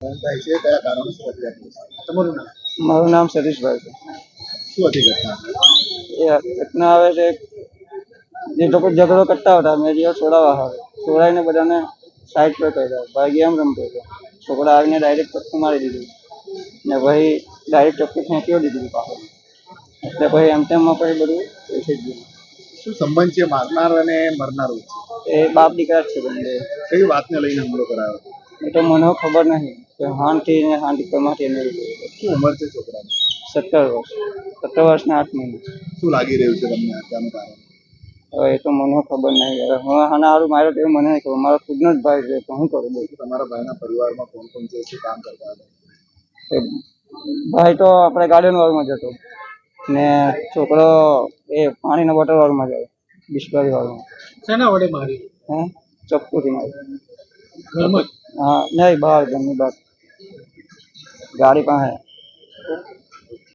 થાય છે કયા કારણોસર હત્યા થઈ છે? તમારું નામ? મારું નામ સતીશભાઈ છે. શું હતી ઘટના? એ ઘટના આવે છે, જે લોકો ઝઘડો કરતા હતા, મેં જે છોડાવવા આવે છોડાવીને બધાને સાઈડ પર કર્યા. ભાઈ ગેમ રમતો હતો, છોકરા આવીને ડાયરેક્ટ ચપ્પુ મારી દીધું ને પછી ડાયરેક્ટ ચપ્પુ ફેંકી દીધું પાછળ. એટલે પછી એમ તેમમાં પછી બધું થઈ ગયું. શું સંબંધ છે મારનાર અને મરનાર વચ્ચે? એ બાપ દીકરા જ છે બંને. કઈ વાતને લઈને હુમલો કરાયો? એ તો મને ખબર નહીં કે હાનથી ને હાન દીકરામાંથી એને શું ઉંમર છે છોકરાની? 17 વર્ષ, 17 વર્ષને 8 મહિના. શું લાગી રહ્યું છે તમને હત્યાનું કારણ? હવે એ તો મને ખબર નહીં. હવે આના સારું માર્યો તો એ મને નહીં ખબર. મારો ખુદનો જ ભાઈ છે તો હું કરું બોલ. તમારા ભાઈના પરિવારમાં કોણ કોણ છે? શું કામ કરતા હતા? એ ભાઈ તો આપણે ગાર્ડન વાળમાં જતો ને છોકરો એ પાણીના બોટલ વાળમાં જાય, બિસ્લરી વાળમાં. શેના વડે મારી? હે ચપ્પુથી મારી. ઘરમાં? હા નહીં, બહાર ઘરની બહાર ગાડી પાસે.